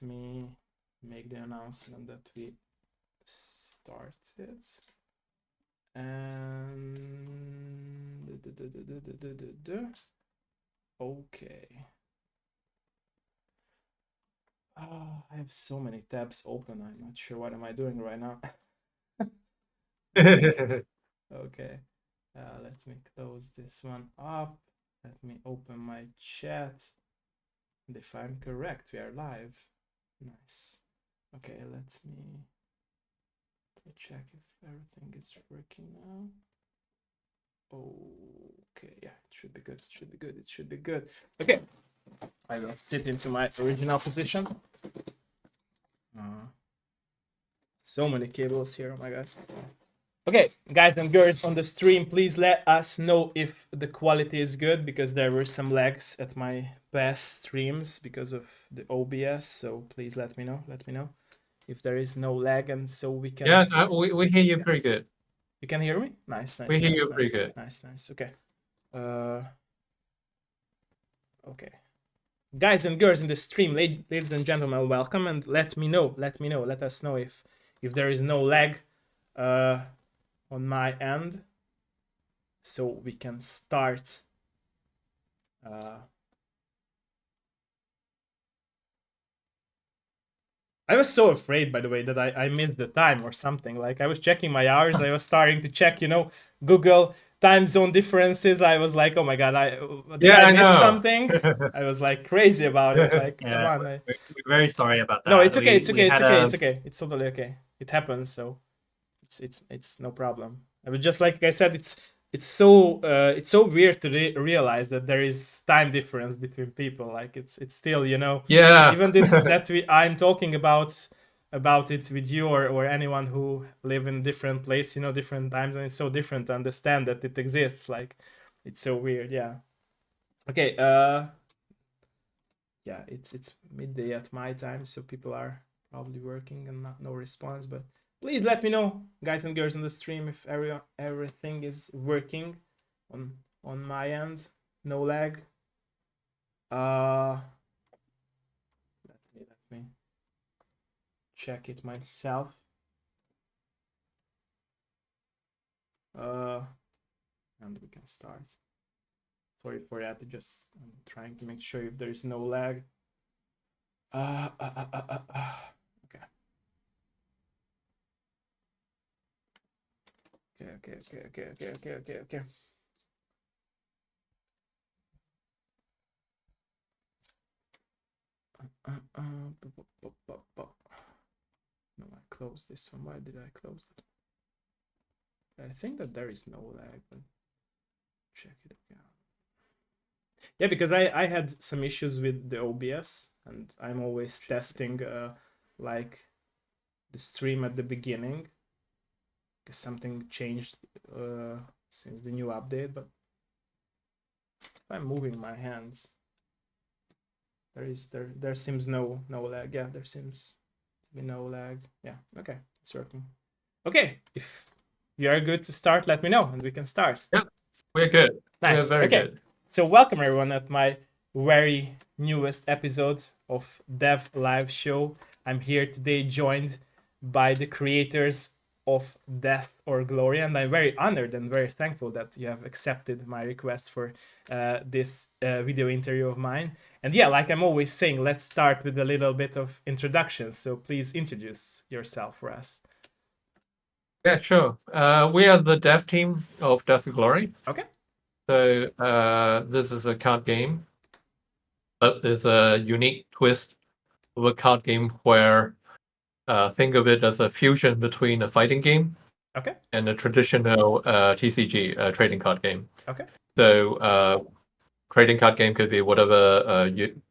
me make the announcement that we started. And okay. Oh, I have so many tabs open. I'm not sure what am I doing right now. Okay. Let me close this one up. Let me open my chat. And if I'm correct, we are live. Nice. Okay, let me check if everything is working now. Okay, yeah, it should be good. It should be good. It should be good. Okay, I will sit into my original position. So many cables here. Oh my god. Okay, guys and girls on the stream, please let us know if the quality is good, because there were some lags at my past streams because of the OBS. So please let me know. Let me know if there is no lag, and so we can. Yeah, we hear you pretty good. You can hear me? Nice, nice, We hear nice, you nice, pretty good. nice, nice. Okay. Okay. Guys and girls in the stream, ladies and gentlemen, welcome, and let me know. Let us know if there is no lag on my end, so we can start. I was so afraid, by the way, that I missed the time or something. Like, I was checking my hours. I was starting to check, Google time zone differences. I was like, oh my god, did I miss something? I was like crazy about it. Like, come Yeah, on. we're very sorry about that. No, it's okay. It's We okay. It's had okay. a- It's okay. It's totally okay. It happens. So it's no problem. I was just like I said. It's so weird to realize that there is time difference between people. Like, it's still, Yeah. even that I'm talking about it with you, or anyone who live in different place, different times, and it's so different to understand that it exists. Like, it's so weird. Yeah. Okay. Yeah, it's midday at my time, so people are probably working and no response. But please let me know, guys and girls on the stream, if everything is working on my end. No lag. Let me check it myself. And we can start. Sorry for that. I'm trying to make sure if there is no lag. Okay. Okay. No, I closed this one. Why did I close it? I think that there is no lag, but check it again. Yeah, because I had some issues with the OBS, and I'm always testing like the stream at the beginning, because something changed since the new update. But if I'm moving my hands, there seems no lag. Yeah, there seems to be no lag. Yeah, okay, it's working. Okay, if you are good to start, let me know and we can start. Yeah, we're good. Nice. We're very good. So welcome everyone at my very newest episode of Dev Live Show. I'm here today joined by the creators of Death or Glory, and I'm very honored and very thankful that you have accepted my request for this video interview of mine. And yeah, like I'm always saying, let's start with a little bit of introduction. So please introduce yourself for us. Yeah, sure. We are the dev team of Death and Glory. Okay. So this is a card game, but there's a unique twist of a card game where think of it as a fusion between a fighting game and a traditional TCG trading card game. Okay. So trading card game could be whatever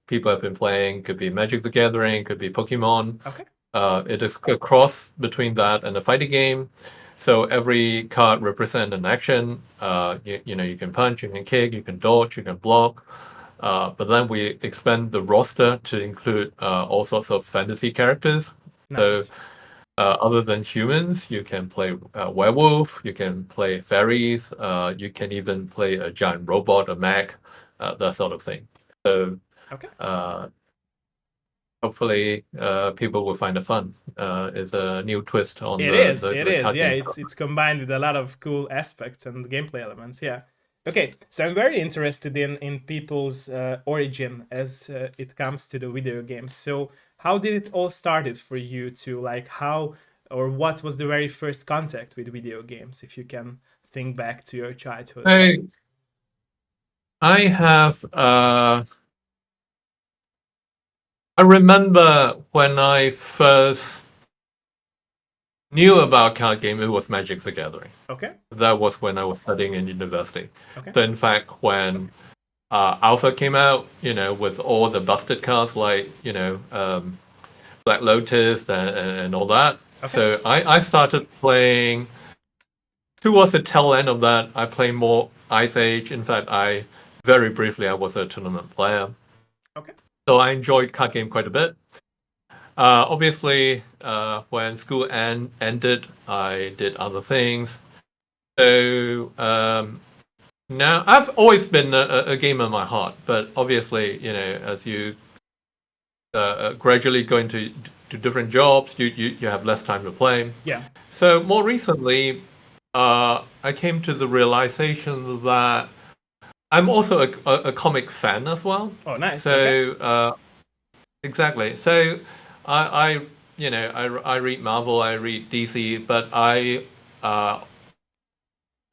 people have been playing. Could be Magic the Gathering. Could be Pokemon. Okay. It is a cross between that and a fighting game. So every card represents an action. You can punch, you can kick, you can dodge, you can block. But then we expand the roster to include all sorts of fantasy characters. Nice. So other than humans, you can play werewolf, you can play fairies, you can even play a giant robot, a mech, that sort of thing. So okay. hopefully people will find it fun. It's a new twist on It the is. the, It the is. card Yeah, game. it's combined with a lot of cool aspects and gameplay elements. Yeah. Okay, so I'm very interested in people's origin as it comes to the video games. So how did it all started for you to like how or what was the very first contact with video games? If you can think back to your childhood. I have I remember when I first knew about card game, it was Magic the Gathering. Okay. That was when I was studying in university. Okay. So in fact, when Alpha came out, with all the busted cards like, Black Lotus and all that. Okay. So I started playing towards the tail end of that. I played more Ice Age. In fact, very briefly I was a tournament player. Okay. So I enjoyed card game quite a bit. Obviously, when school ended, I did other things. So now I've always been a gamer in my heart, but obviously, as you gradually go into different jobs, you have less time to play. Yeah. So more recently, I came to the realization that I'm also a comic fan as well. Oh, nice. So Okay. exactly. So I read Marvel, I read DC, but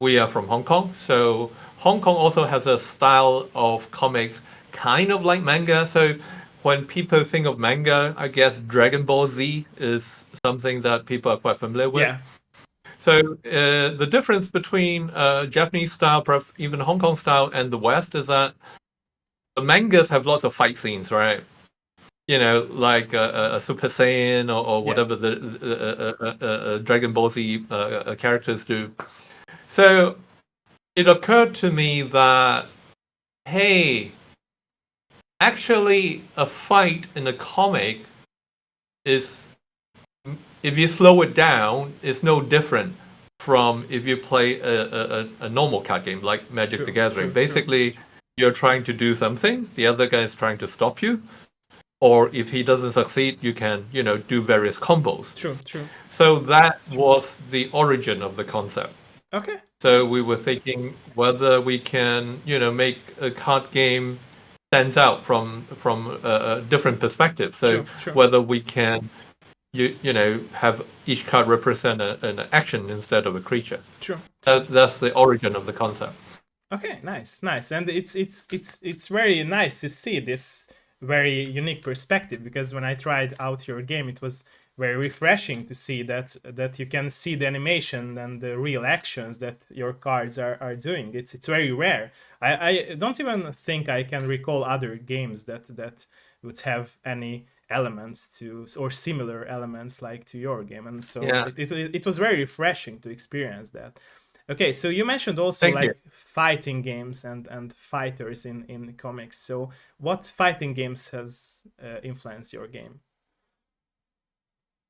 we are from Hong Kong, so Hong Kong also has a style of comics kind of like manga. So when people think of manga, I guess Dragon Ball Z is something that people are quite familiar with. Yeah. So the difference between Japanese style, perhaps even Hong Kong style, and the West is that the mangas have lots of fight scenes, right? Like a Super Saiyan or whatever the Dragon Ball Z characters do. So it occurred to me that, hey, actually a fight in a comic is, if you slow it down, is no different from if you play a normal card game like Magic the Gathering. Basically, you're trying to do something, the other guy is trying to stop you. Or if he doesn't succeed, you can, do various combos. True. So that was the origin of the concept. Okay. So we were thinking whether we can, make a card game stands out from a different perspective. So whether we can, have each card represent an action instead of a creature. True. That's the origin of the concept. Okay, nice, and it's very nice to see this very unique perspective, because when I tried out your game, it was very refreshing to see that you can see the animation and the real actions that your cards are doing. It's very rare. I don't even think I can recall other games that would have any elements to or similar elements like to your game, and so it was very refreshing to experience that. Okay, so you mentioned also fighting games and fighters in comics. So what fighting games has influenced your game?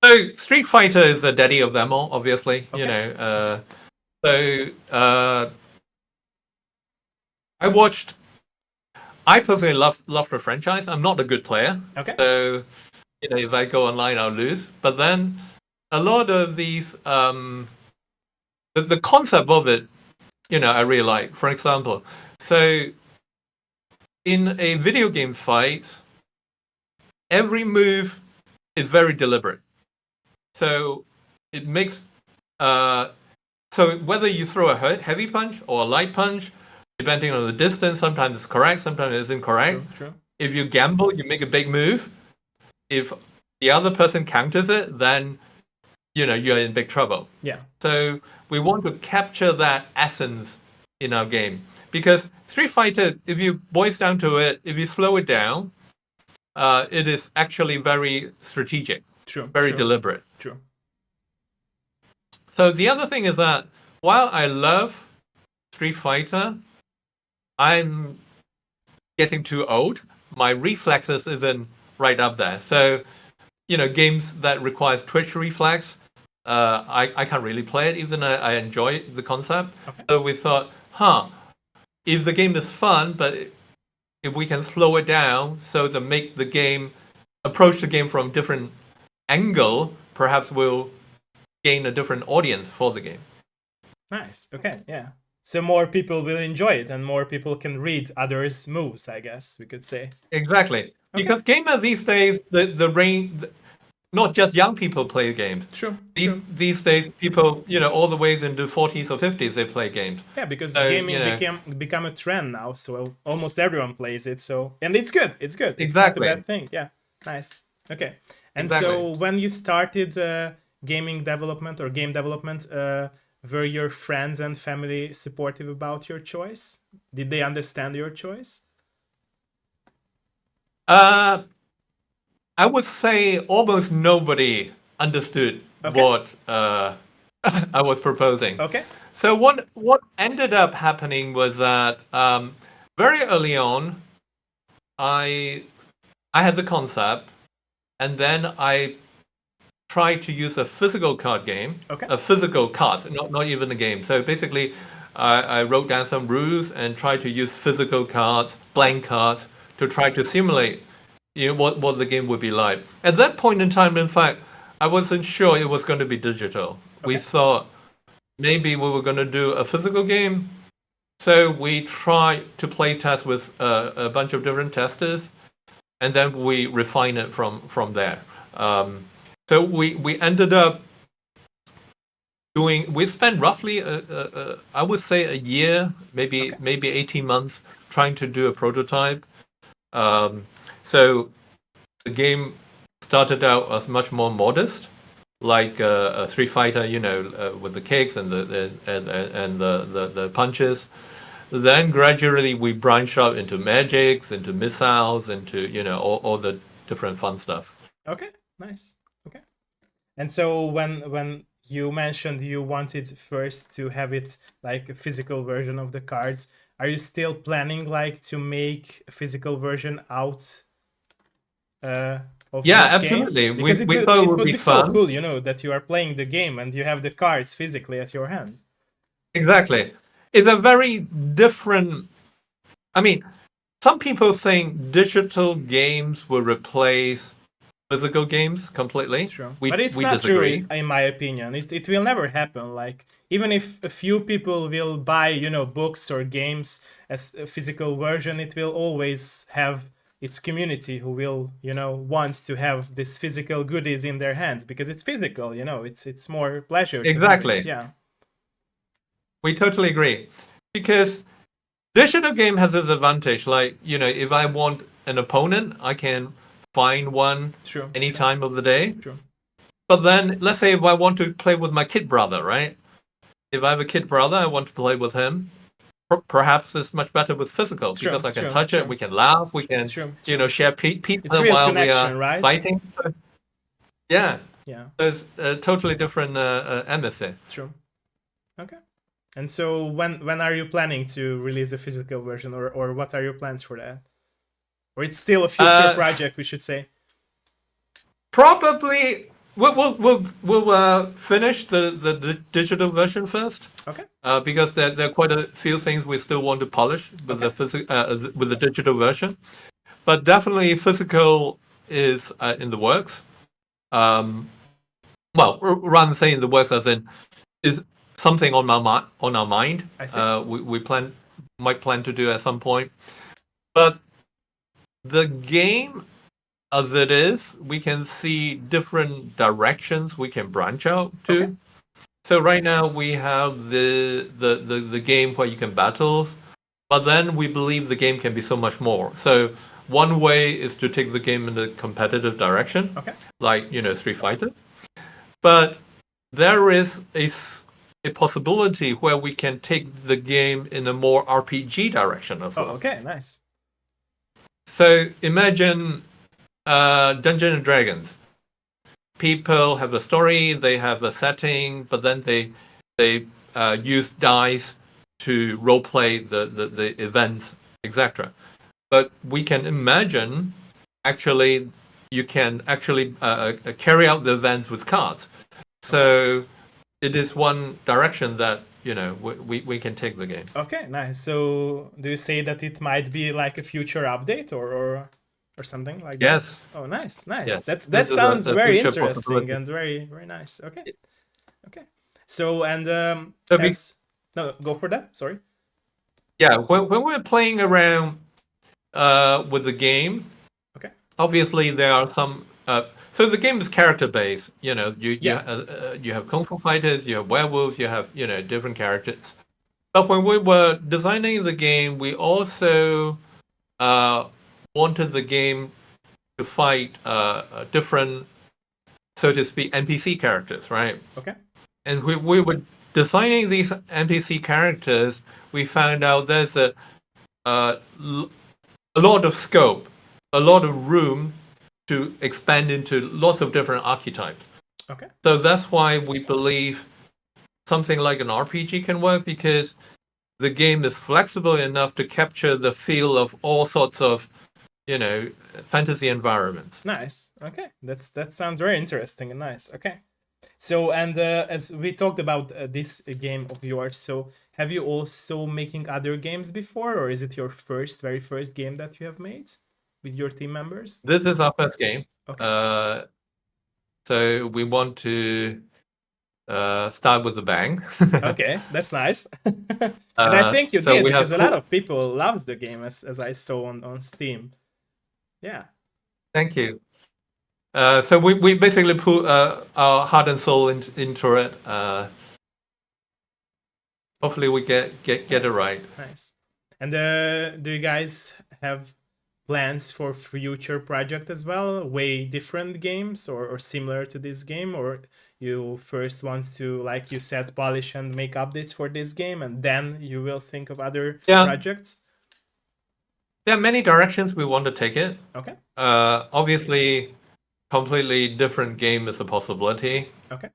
So Street Fighter is the daddy of them all, obviously. Okay. I personally love the franchise. I'm not a good player. Okay. So, if I go online, I'll lose. But then a lot of these, the concept of it, I really like. For example, so in a video game fight, every move is very deliberate. So it makes so whether you throw a heavy punch or a light punch, depending on the distance, sometimes it's correct, sometimes it's incorrect. True. If you gamble, you make a big move. If the other person counters it, then you're in big trouble. Yeah. So we want to capture that essence in our game, because Street Fighter, if you boils down to it, if you slow it down, it is actually very strategic. Very deliberate. True. So the other thing is that while I love Street Fighter, I'm getting too old. My reflexes isn't right up there. So, games that requires twitch reflex, I can't really play it, even though I enjoy the concept. Okay. So we thought, if the game is fun, but if we can slow it down so to make the game approach the game from different angle, perhaps we'll gain a different audience for the game. Nice. Okay. Yeah. So more people will enjoy it, and more people can read others' moves, I guess we could say. Exactly. Because gamers these days, the range, not just young people play games. True. These days, people, all the ways into 40s or 50s, they play games. Yeah, because So, gaming become a trend now, so almost everyone plays it. So, and it's good. It's good. It's Exactly. not a bad thing. Yeah. Nice. Okay. And Exactly. so when you started gaming development or game development, were your friends and family supportive about your choice? Did they understand your choice? I would say almost nobody understood what I was proposing. Okay. So what ended up happening was that very early on, I had the concept, and then I tried to use a physical card game, a physical card, not even a game. So basically, I wrote down some rules and tried to use physical cards, blank cards, to try to simulate, what the game would be like. At that point in time, in fact, I wasn't sure it was going to be digital. We thought maybe we were going to do a physical game. So we tried to play test with a bunch of different testers, and then we refine it from there. So we ended up we spent roughly I would say a year, maybe 18 months trying to do a prototype. So the game started out as much more modest, like a Street Fighter, with the kicks and the punches. Then gradually we branched out into magics, into missiles, into all the different fun stuff. Okay, nice. Okay. And so when you mentioned you wanted first to have it like a physical version of the cards, are you still planning like to make a physical version out of this absolutely. game? Because we thought it would be so fun. cool, that you are playing the game and you have the cards physically at your hand. Exactly. It's a very different. I mean, some people think digital games will replace physical games completely. True. We But it's we not disagree. true, in my opinion. It will never happen. Like, even if a few people will buy, books or games as a physical version, it will always have its community who will, wants to have this physical goodies in their hands because it's physical, it's more pleasure to have it. Exactly. Yeah. We totally agree. Because digital game has this advantage. Like, if I want an opponent, I can find one any time of the day. True. But then, let's say if I want to play with my kid brother, right? If I have a kid brother, I want to play with him. Perhaps it's much better with physical because I can touch it, we can laugh, we can, share pizza while we are right? fighting. Yeah. Yeah. There's a totally different atmosphere. True. Okay. And so when are you planning to release a physical version, or what are your plans for that? Or it's still a future project, we should say. Probably we'll finish the digital version first. Okay. Because there are quite a few things we still want to polish with with the digital version, but definitely physical is in the works. Well, rather than saying the works, as in is something on our mind. I see. We might plan to do at some point, but the game as it is, we can see different directions we can branch out to. Okay. So right now we have the game where you can battle, but then we believe the game can be so much more. So one way is to take the game in a competitive direction, like Street Fighter. But there is a possibility where we can take the game in a more RPG direction as well. Oh, okay, nice. So imagine Dungeons and Dragons. People have a story, they have a setting, but then they use dice to roleplay the events, etc. But we can imagine you can actually carry out the events with cards. So it is one direction that we can take the game. Okay, nice. So do you say that it might be like a future update or? or something like Yes. that? Oh, nice, nice. Yes. That This is sounds a very future interesting possibility. and very very nice. Okay, okay. So and So we- as no, go for that. Sorry. Yeah, when we're playing around with the game, Okay. obviously there are some. So the game is character based. You know, you have kung fu fighters, you have werewolves, you have different characters. But when we were designing the game, we also wanted the game to fight different, so to speak, NPC characters, right? Okay. And we were designing these NPC characters. We found out there's a lot of scope, a lot of room to expand into lots of different archetypes. Okay. So that's why we believe something like an RPG can work, because the game is flexible enough to capture the feel of all sorts of, fantasy environments. Nice. Okay. That sounds very interesting and nice. Okay. So and as we talked about this game of yours, so have you also making other games before, or is it your very first game that you have made with your team members? This is our first game. Okay. So we want to start with a bang. Okay, that's nice. And I think you so did we have because a lot of people loves the game as I saw on Steam. Yeah. Thank you. So we basically put our heart and soul into it. Hopefully we get it right. Nice. And do you guys have plans for future project as well? Way different games or similar to this game? Or you first want to, like you said, polish and make updates for this game and then you will think of other projects? There are many directions we want to take it. Okay. Obviously, completely different game is a possibility. Okay.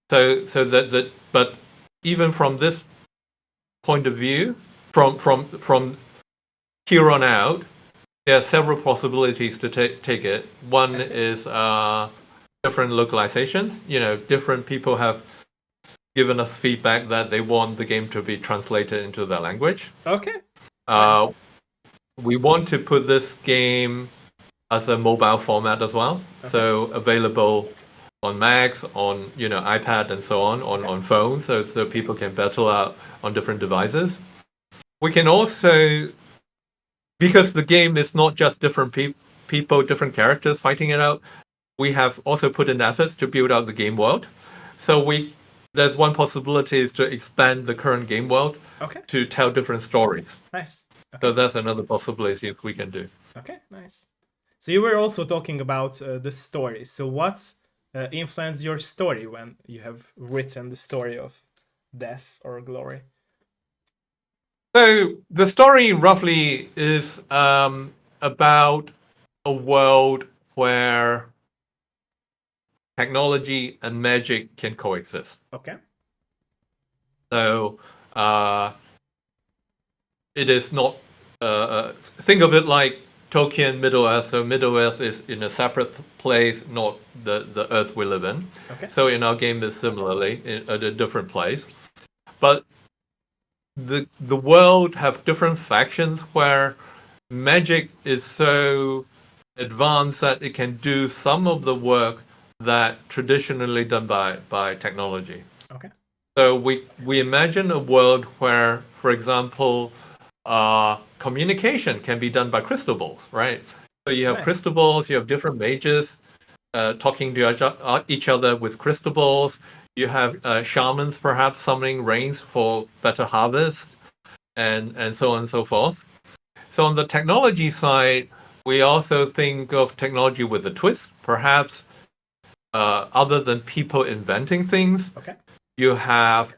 So that but even from this point of view, from here on out, there are several possibilities to take it. One is different localizations. Different people have given us feedback that they want the game to be translated into their language. Okay. Nice. We want to put this game as a mobile format as well, so available on Macs, on iPad, and so on phones, so people can battle out on different devices. We can also, because the game is not just different people, different characters fighting it out, we have also put in efforts to build out the game world. So there's one possibility is to expand the current game world to tell different stories. Nice. So that's another possibility we can do. Okay, nice. So you were also talking about the story. So what influenced your story when you have written the story of Death or Glory? So the story roughly is about a world where technology and magic can coexist. Okay. So it is not. Think of it like Tolkien Middle Earth. So Middle Earth is in a separate place, not the Earth we live in. Okay. So in our game is similarly at a different place, but the world have different factions where magic is so advanced that it can do some of the work that traditionally done by technology. Okay. So we imagine a world where, for example, communication can be done by crystal balls, right? So you have crystal balls, you have different mages talking to each other with crystal balls. You have shamans perhaps summoning rains for better harvest, and so on and so forth. So on the technology side, we also think of technology with a twist. Perhaps other than people inventing things, you have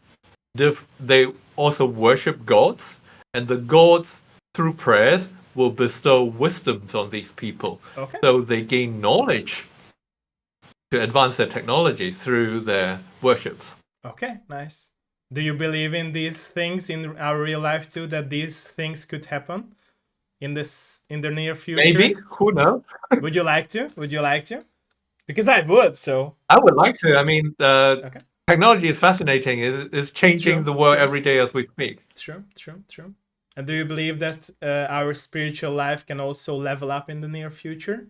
they also worship gods, and the gods through prayers will bestow wisdoms on these people. So they gain knowledge to advance their technology through their worships. Okay, nice. Do you believe in these things in our real life too, that these things could happen in the near future? Maybe, who knows? Would you like to? Would you like to? Because I would, so. I would like to. I mean, technology is fascinating. It's changing the world every day as we speak. True. And do you believe that our spiritual life can also level up in the near future?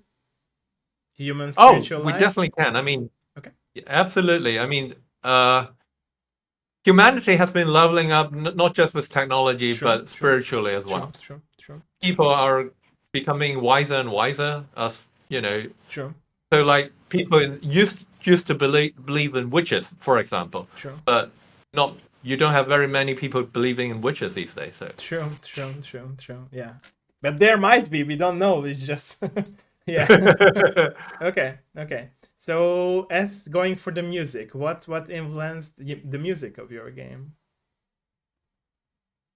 Human spiritual we life? definitely can. I mean, Okay. absolutely. I mean, humanity has been leveling up not just with technology, but spiritually as well. True. People are becoming wiser and wiser, as you know. True. So, like, people used to believe in witches, for example. True. But you don't have very many people believing in witches these days. So True. Yeah. But there might be, we don't know. It's just yeah. Okay. So as going for the music, what influenced the music of your game?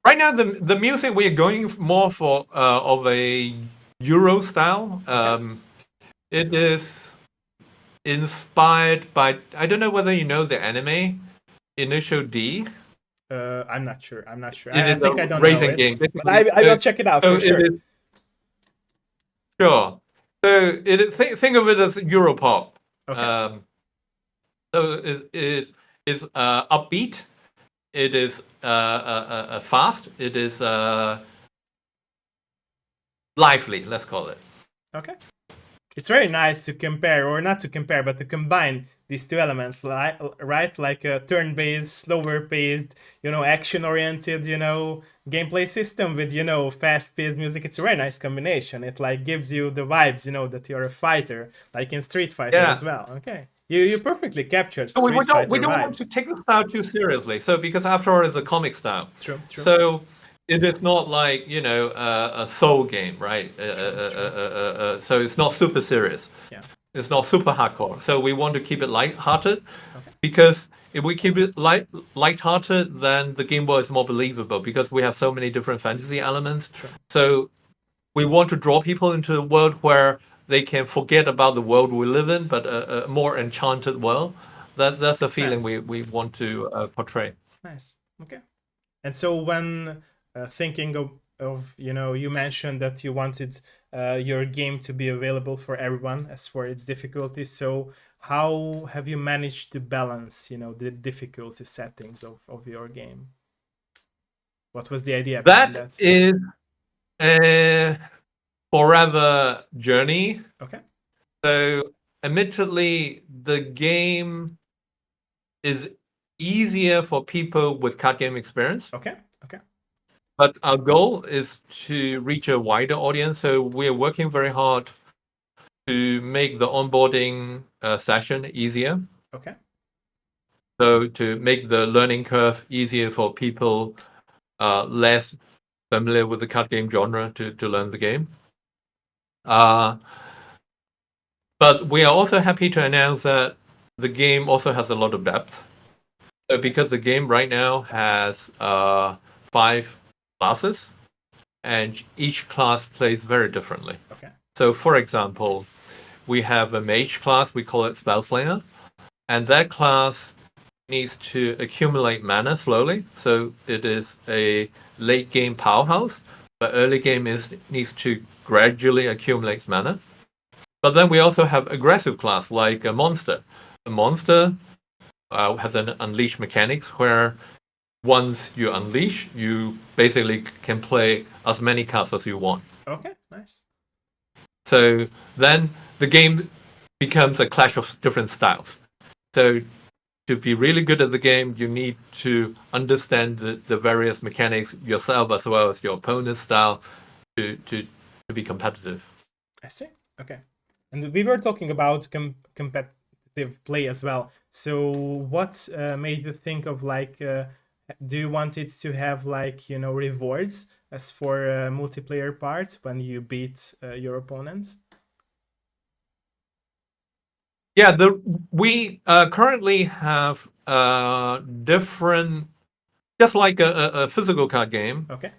right now, the music we're going more for of a Euro style. It is inspired by, I don't know whether you know the anime Initial D. I'm not sure. It I is think a I don't know racing it, game. but I will check it out So for sure. it is sure. So think of it as Europop. Okay. So it is upbeat. It is fast. It is lively. Let's call it. Okay. It's very nice to compare, or not to compare, but to combine these two elements, right? Like a turn-based, slower-paced, action-oriented, gameplay system with, fast-paced music. It's a very nice combination. It like gives you the vibes, that you're a fighter, like in Street Fighter as well. Okay, you perfectly captured So Street Fighter we don't want vibes. to take the style too seriously. So because after all, it's a comic style. True. So it is not like a soul game, right? So it's not super serious. Yeah. It's not super hardcore. So we want to keep it light-hearted, because if we keep it light-hearted, then the Game Boy is more believable because we have so many different fantasy elements. So we want to draw people into a world where they can forget about the world we live in, but a more enchanted world. That's the feeling we want to portray. Nice. Okay. And so when thinking of you mentioned that you wanted your game to be available for everyone as for its difficulty. So how have you managed to balance the difficulty settings of your game? What was the idea behind that? That is a forever journey. Okay. So admittedly, the game is easier for people with card game experience. Okay. But our goal is to reach a wider audience. So we're working very hard to make the onboarding session easier. Okay. So to make the learning curve easier for people less familiar with the card game genre to learn the game. But we are also happy to announce that the game also has a lot of depth. So because the game right now has 5 classes, and each class plays very differently. Okay. So for example, we have a mage class, we call it Spellslinger, and that class needs to accumulate mana slowly. So it is a late game powerhouse, but early game needs to gradually accumulate mana. But then we also have aggressive class like a monster. A monster has an unleash mechanics where once you unleash, you basically can play as many cards as you want. Okay, nice. So then the game becomes a clash of different styles. So to be really good at the game, you need to understand the various mechanics yourself as well as your opponent's style to be competitive. I see. Okay. And we were talking about competitive play as well. So what made you think of like, do you want it to have like, rewards as for multiplayer part when you beat your opponents? Yeah, we currently have different, just like a physical card game. Okay.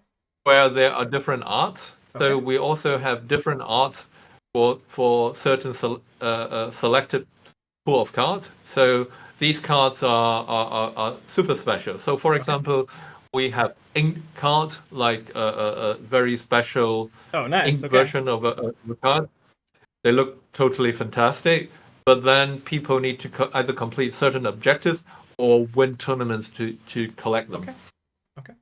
Where there are different arts. Okay. So we also have different arts for certain selected pool of cards. So these cards are super special. So for example, we have ink cards, like a very special ink version of a card. They look totally fantastic, but then people need to either complete certain objectives or win tournaments to collect them. Okay.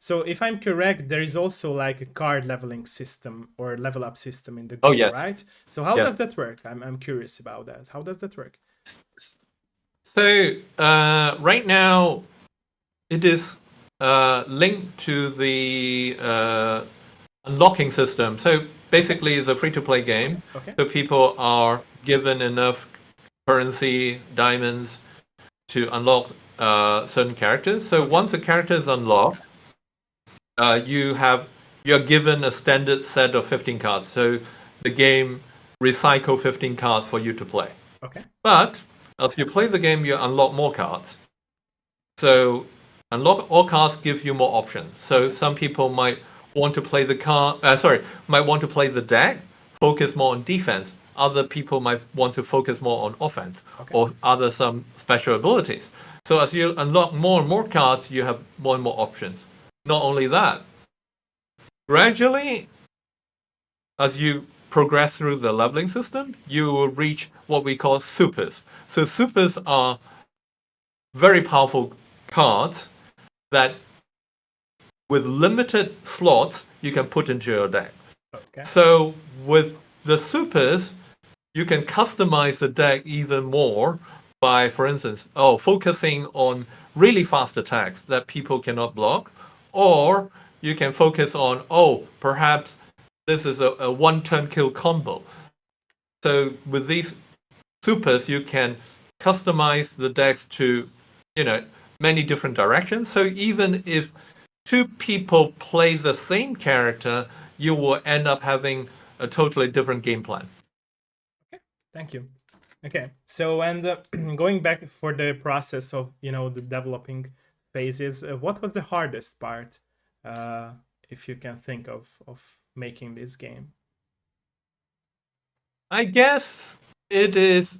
So if I'm correct, there is also like a card leveling system or level up system in the Oh, game, yes. right? So how Yes. does that work? I'm curious about that. How does that work? So right now, it is linked to the unlocking system. So basically, it's a free-to-play game. Okay. So people are given enough currency, diamonds, to unlock certain characters. So once a character is unlocked, you're given a standard set of 15 cards. So the game recycle 15 cards for you to play. Okay. But as you play the game, you unlock more cards. So unlock all cards give you more options. So some people might want to play might want to play the deck, focus more on defense. Other people might want to focus more on offense or other some special abilities. So as you unlock more and more cards, you have more and more options. Not only that, gradually, as you progress through the leveling system, you will reach what we call supers. So supers are very powerful cards that with limited slots you can put into your deck. Okay. So with the supers, you can customize the deck even more by, for instance, focusing on really fast attacks that people cannot block, or you can focus on, perhaps this is a one-turn kill combo. So with these supers, you can customize the decks to, many different directions. So even if two people play the same character, you will end up having a totally different game plan. Okay, thank you. Okay, so and going back for the process of the developing phases, what was the hardest part, if you can think of making this game? I guess it is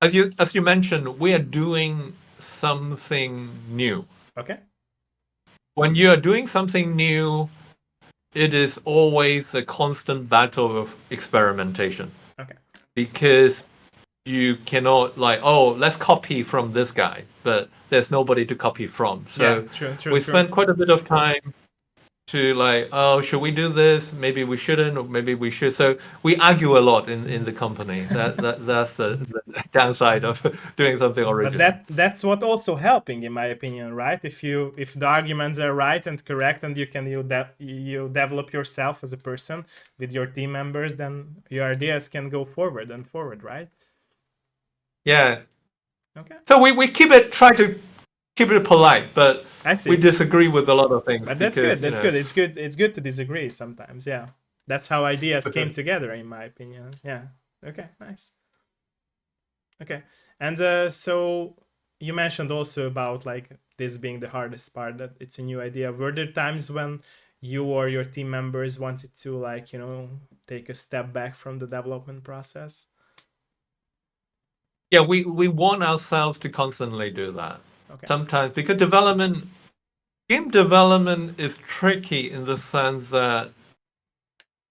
as you mentioned, we are doing something new. Okay. When you are doing something new, it is always a constant battle of experimentation. Okay. Because you cannot let's copy from this guy, but there's nobody to copy from. So we spend quite a bit of time to should we do this? Maybe we shouldn't, or maybe we should. So we argue a lot in the company. That's the downside of doing something original. But that's what also helping, in my opinion, right? If the arguments are right and correct, and you develop yourself as a person with your team members, then your ideas can go forward and forward, right? Yeah. Okay. So we try to keep it polite, but we disagree with a lot of things. But that's good. That's good. It's good to disagree sometimes. Yeah, that's how ideas came together, in my opinion. Yeah. Okay. Nice. Okay, and so you mentioned also about this being the hardest part, that it's a new idea. Were there times when you or your team members wanted to take a step back from the development process? Yeah, we want ourselves to constantly do that. Okay. Sometimes because game development is tricky in the sense that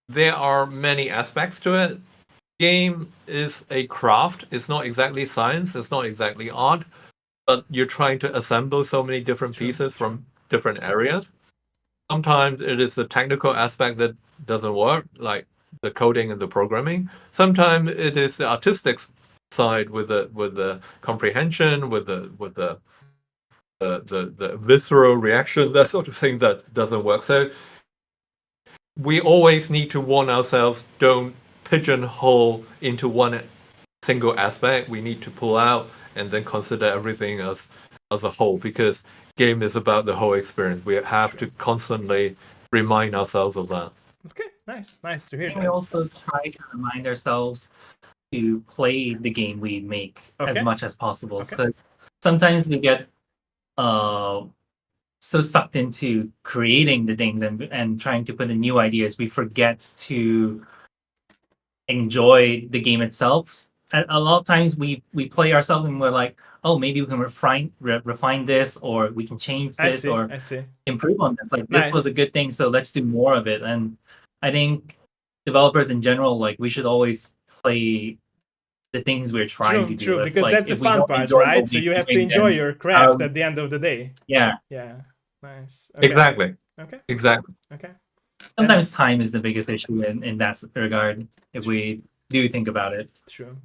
there are many aspects to it. Game is a craft. It's not exactly science. It's not exactly art. But you're trying to assemble so many different pieces from different areas. Sometimes it is the technical aspect that doesn't work, like the coding and the programming. Sometimes it is the artistic side with the comprehension, with the visceral reaction, that sort of thing that doesn't work. So we always need to warn ourselves, don't pigeonhole into one single aspect. We need to pull out and then consider everything as a whole, because game is about the whole experience. We have to constantly remind ourselves of that. Okay, nice to hear that. We also try to remind ourselves to play the game we make as much as possible, because sometimes we get so sucked into creating the things and trying to put in new ideas, we forget to enjoy the game itself. A lot of times we play ourselves and we're like, oh, maybe we can refine this, or we can change this, or improve on this. This was a good thing, so let's do more of it. And I think developers in general, we should always play the things we're trying to do. True, because that's the fun part, right? So you have to enjoy your craft at the end of the day. Yeah. Nice. Okay. Exactly. Okay. Exactly. Okay. Sometimes time is the biggest issue in that regard, if we do think about it. True.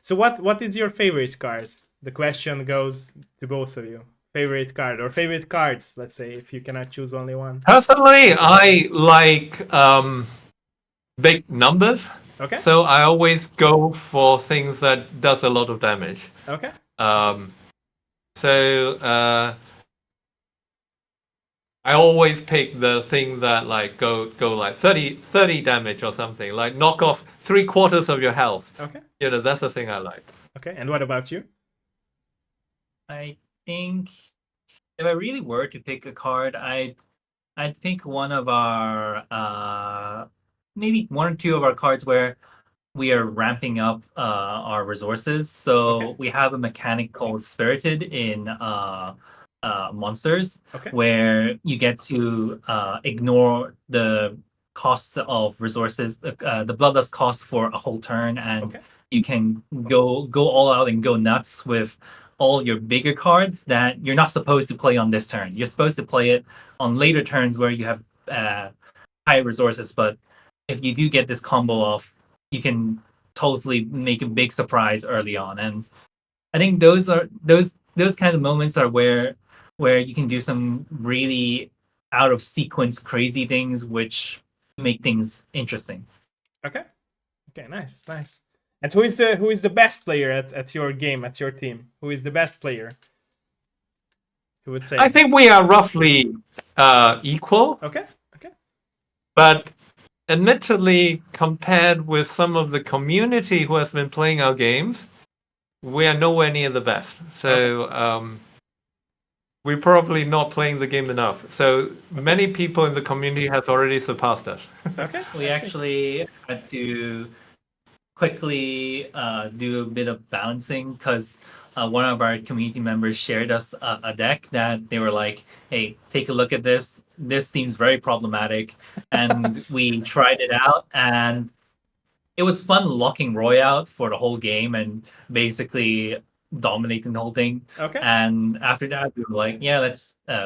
So what is your favorite card? The question goes to both of you. Favorite card or favorite cards, let's say, if you cannot choose only one. Personally, I like big numbers. Okay. So I always go for things that does a lot of damage. Okay. So I always pick the thing that like go like 30 damage or something, like knock off 3/4 of your health. Okay. That's the thing I like. Okay. And what about you? I think if I really were to pick a card, I'd pick one of our maybe one or two of our cards where we are ramping up our resources. So we have a mechanic called Spirited in Monsters, where you get to ignore the cost of resources, the bloodlust cost for a whole turn, and you can go all out and go nuts with all your bigger cards that you're not supposed to play on this turn. You're supposed to play it on later turns where you have high resources. But if you do get this combo off, you can totally make a big surprise early on. And I think those kinds of moments are where you can do some really out of sequence crazy things which make things interesting. Okay, nice. And who is the best player at your game, at your team? Who is the best player? Who would say? I think we are roughly equal. Okay. But admittedly, compared with some of the community who has been playing our games, we are nowhere near the best. So we're probably not playing the game enough. So many people in the community has already surpassed us. Okay. We actually had to quickly do a bit of balancing because one of our community members shared us a deck that they were like, hey, take a look at this. This seems very problematic. And we tried it out, and it was fun locking Roy out for the whole game and basically dominating the whole thing. Okay. And after that, we were like, yeah,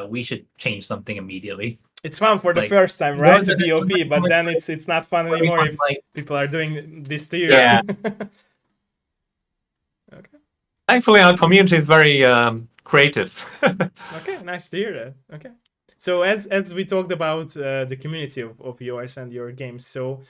we should change something immediately. It's fun for the first time, right? To be OP, but then it's not fun anymore if people are doing this to you. Yeah. Okay. Thankfully, our community is very creative. Okay, nice to hear that. Okay. So as we talked about the community of yours and your games, so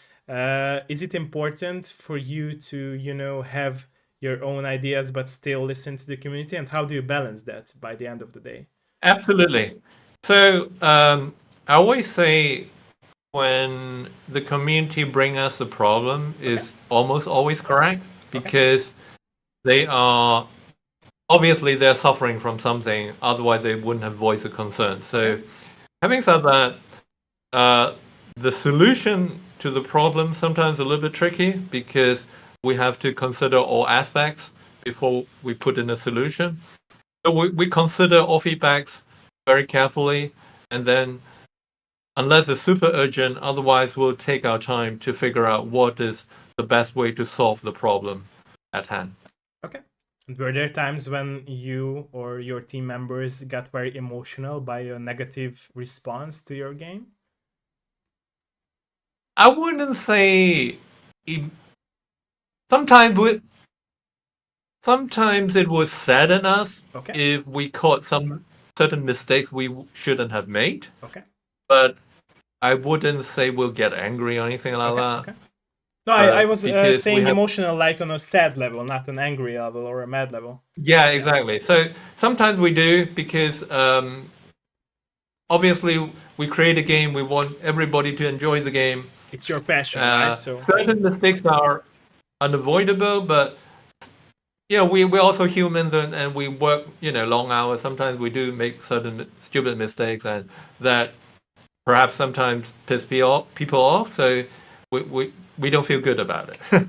is it important for you to have your own ideas but still listen to the community, and how do you balance that by the end of the day? Absolutely. So I always say when the community bring us a problem is almost always correct, because they are obviously they're suffering from something, otherwise they wouldn't have voiced a concern. So having said that, the solution to the problem sometimes a little bit tricky, because we have to consider all aspects before we put in a solution. So we consider all feedbacks very carefully, and then unless it's super urgent, otherwise we'll take our time to figure out what is the best way to solve the problem at hand. Okay. And were there times when you or your team members got very emotional by a negative response to your game? I wouldn't say. Sometimes it would sadden us if we caught some certain mistakes we shouldn't have made. Okay. But I wouldn't say we'll get angry or anything like that. Okay. No, I was saying emotional, like on a sad level, not an angry level or a mad level. Yeah, exactly. So sometimes we do, because obviously we create a game, we want everybody to enjoy the game. It's your passion, right? So certain mistakes are unavoidable, but we're also humans, and we work long hours. Sometimes we do make certain stupid mistakes, and that perhaps sometimes piss people off. So we don't feel good about it.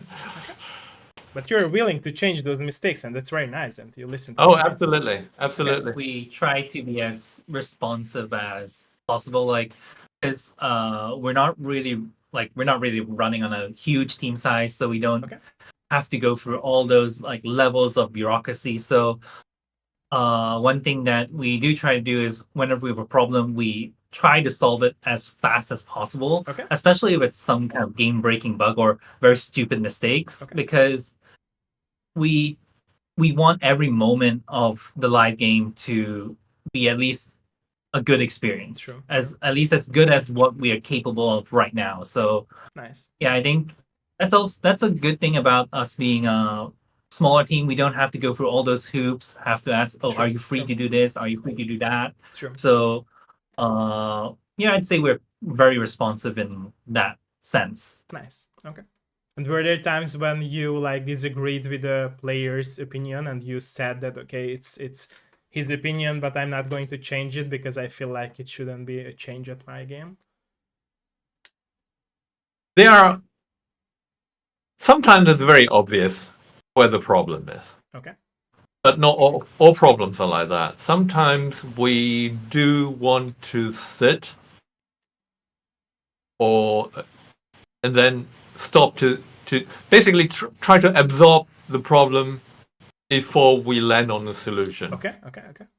But you're willing to change those mistakes, and that's very nice. And you listen to absolutely. We try to be as responsive as possible, because we're not really running on a huge team size, so we don't have to go through all those levels of bureaucracy. So one thing that we do try to do is whenever we have a problem, we try to solve it as fast as possible, Okay. especially if it's some kind of game-breaking bug or very stupid mistakes, Okay. because we want every moment of the live game to be at least a good experience, True. at least as good as what we are capable of right now. So Nice. yeah, I think that's a good thing about us being a smaller team. We don't have to go through all those hoops, have to ask, oh, True, are you free true. to do this? Are you free to do that? True. So yeah, I'd say we're very responsive in that sense. Nice. Okay. And were there times when you like disagreed with the player's opinion and you said that okay, it's his opinion, but I'm not going to change it because I feel like it shouldn't be a change at my game? There are sometimes it's very obvious where the problem is. Okay. But not all problems are like that. Sometimes we do want to sit and then stop to basically try to absorb the problem before we land on the solution. Okay.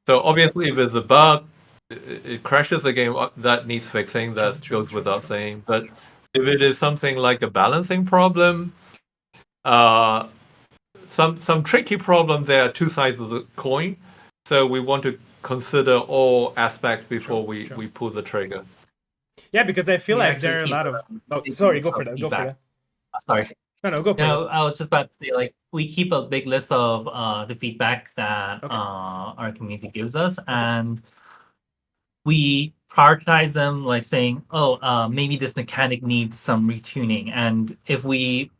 So obviously, if it's a bug, it crashes the game, that needs fixing. That goes without saying. But if it is something like a balancing problem, some tricky problem, there are two sides of the coin. So we want to consider all aspects before we pull the trigger. Yeah, because I feel like there are a lot of. Oh, sorry, go for that. Go for that. Sorry. No, go for it. I was just about to say, like, we keep a big list of the feedback that our community gives us, and we prioritize them, like saying, oh, maybe this mechanic needs some retuning, and if we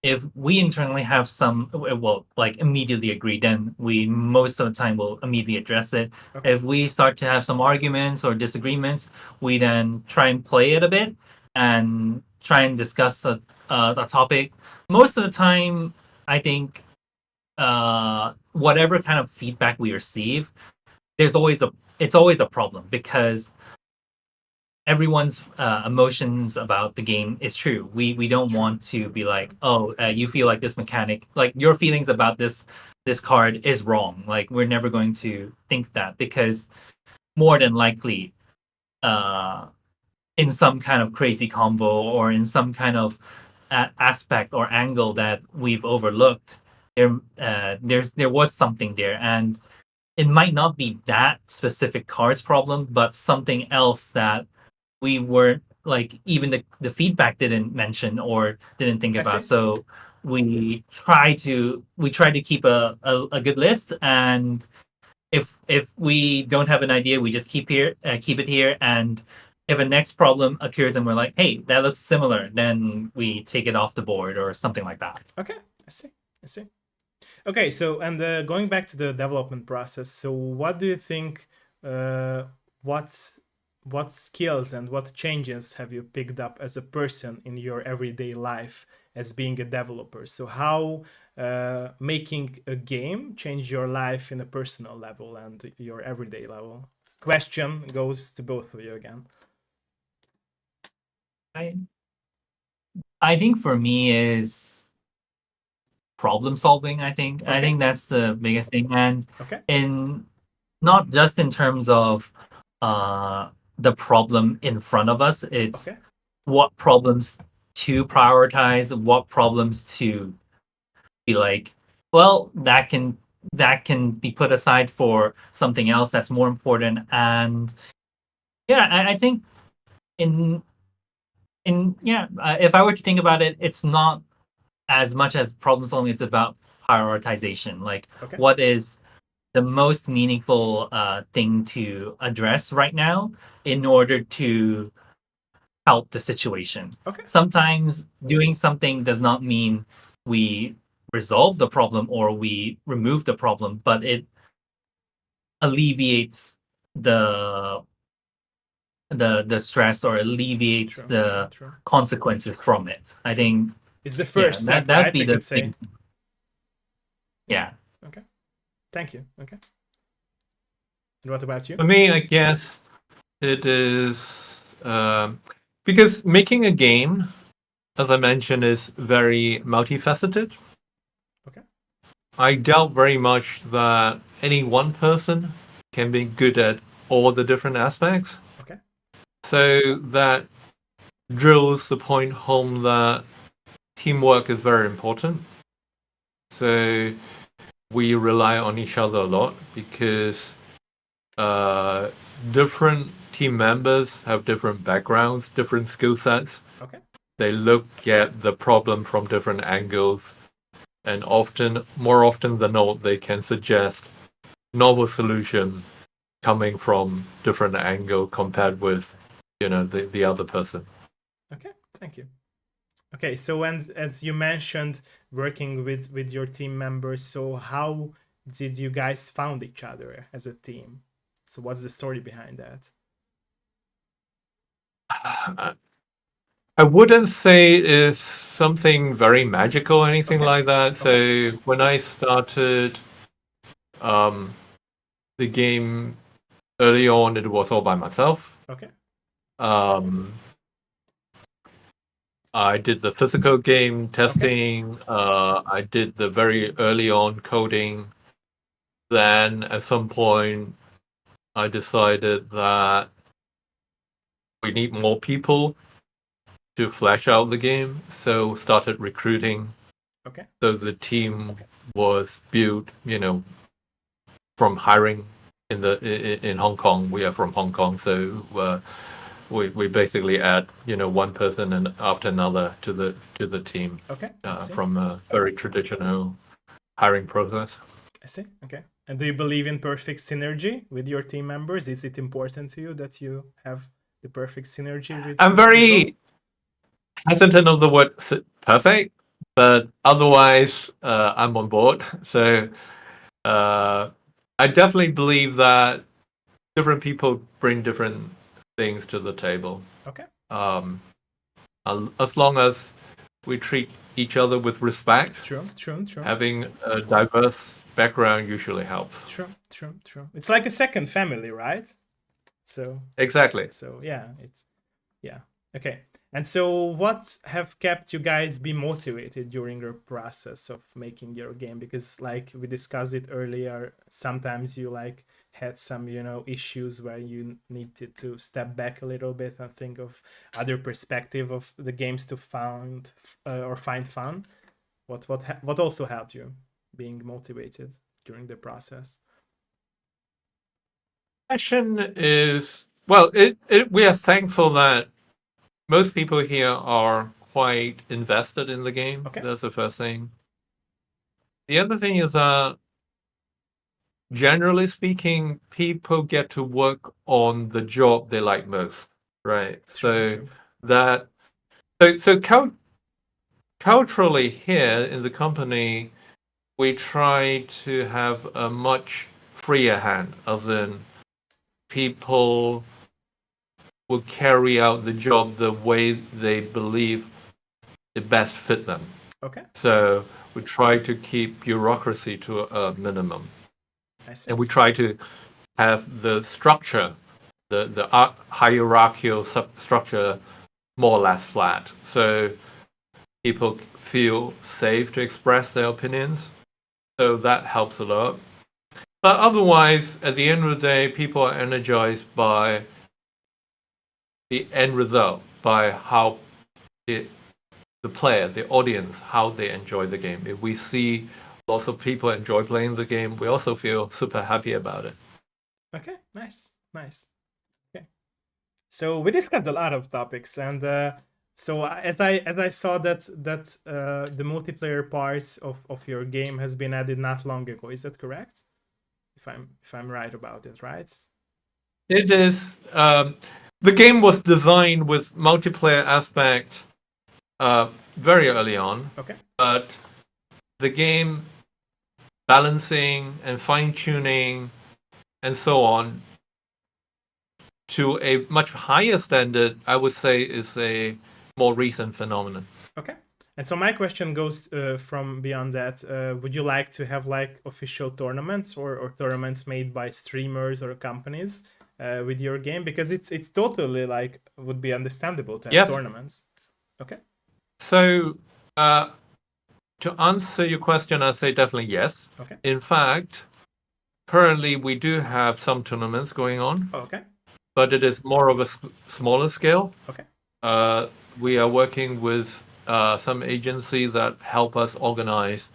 internally have some, well, like immediately agree, then we most of the time will immediately address it. Okay. If we start to have some arguments or disagreements, we then try and play it a bit and try and discuss a topic. Most of the time, I think whatever kind of feedback we receive, it's always a problem, because everyone's emotions about the game is true. We don't want to be like, oh, you feel like this mechanic, like your feelings about this card is wrong. Like, we're never going to think that, because more than likely, in some kind of crazy combo or in some kind of aspect or angle that we've overlooked, there was something there, and it might not be that specific card's problem, but something else that we weren't, like, even the feedback didn't mention or didn't think about. So we try to keep a good list, and if we don't have an idea, we just keep it here, and if a next problem occurs and we're like, hey, that looks similar, then we take it off the board or something like that. Okay, I see. Okay, so, and going back to the development process, so what do you think, what skills and what changes have you picked up as a person in your everyday life as being a developer? So how making a game change your life in a personal level and your everyday level? Question goes to both of you again. I think for me is problem solving. I think that's the biggest thing, and in not just in terms of the problem in front of us, it's what problems to prioritize, what problems to be like, well, that can be put aside for something else that's more important. And yeah, I think if I were to think about it, it's not as much as problem solving, it's about prioritization. Like, what is the most meaningful thing to address right now in order to help the situation. Sometimes doing something does not mean we resolve the problem or we remove the problem, but it alleviates the stress or alleviates the consequences from it. I think it's the first step, that'd right? be the thing. Yeah. Okay. Thank you. Okay. And what about you? For me, I guess it is because making a game, as I mentioned, is very multifaceted. Okay. I doubt very much that any one person can be good at all the different aspects. Okay. So that drills the point home that teamwork is very important. So we rely on each other a lot because different team members have different backgrounds, different skill sets. Okay. They look at the problem from different angles, and more often than not, they can suggest novel solutions coming from different angle compared with, the other person. Okay, thank you. Okay, so as you mentioned, working with your team members, so how did you guys found each other as a team? So what's the story behind that? I wouldn't say it's something very magical or anything like that. So when I started the game early on, it was all by myself. Okay. I did the physical game testing. I did the very early on coding. Then at some point, I decided that we need more people to flesh out the game, so started recruiting. Okay. So the team was built, from hiring in Hong Kong. We are from Hong Kong, so we basically add one person and after another to the team. Okay. From a very traditional hiring process. I see. Okay. And do you believe in perfect synergy with your team members? Is it important to you that you have the perfect synergy with? I'm very hesitant of the word perfect, but otherwise I'm on board. So I definitely believe that different people bring different things to the table. Okay. As long as we treat each other with respect. True. Having a diverse background usually helps. True. It's like a second family, right? So exactly. So yeah, okay. And so what have kept you guys be motivated during your process of making your game? Because like we discussed it earlier, sometimes you like had some, issues where you needed to step back a little bit and think of other perspective of the games to find or find fun. What also helped you being motivated during the process? Question is, well, we are thankful that most people here are quite invested in the game. Okay. That's the first thing. The other thing is that, generally speaking, people get to work on the job they like most, right? True. Culturally here in the company, we try to have a much freer hand, as in people will carry out the job the way they believe it best fit them. Okay. So we try to keep bureaucracy to a minimum. I see. And we try to have the structure, the hierarchical structure more or less flat. So people feel safe to express their opinions. So that helps a lot. But otherwise, at the end of the day, people are energized by the end result, by how the player, the audience, how they enjoy the game. If we see lots of people enjoy playing the game, we also feel super happy about it. Okay, nice. Okay, so we discussed a lot of topics, and so as I saw that the multiplayer parts of your game has been added not long ago. Is that correct? If I'm right about it, right? It is. The game was designed with multiplayer aspect very early on. Okay. But the game balancing and fine tuning and so on to a much higher standard, I would say, is a more recent phenomenon. Okay. And so my question goes from beyond that. Would you like to have like official tournaments or tournaments made by streamers or companies with your game? Because it's totally like would be understandable to have tournaments. Okay. So to answer your question, I say definitely yes. Okay. In fact, currently we do have some tournaments going on. Oh, okay. But it is more of a smaller scale. Okay. We are working with some agency that help us organize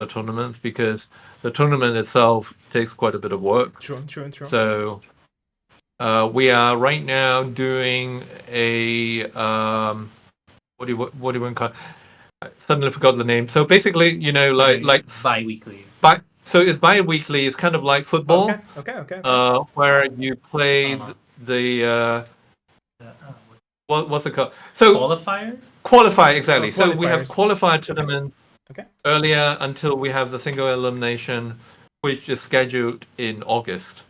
the tournaments because the tournament itself takes quite a bit of work. True. So we are right now doing a what do you want to call? I suddenly forgot the name. So basically, like bi-weekly. So it's bi-weekly. It's kind of like football. Okay. Where you play what's it called? So qualifiers. Qualify exactly. Oh, so we have qualifier tournaments earlier until we have the single elimination, which is scheduled in August.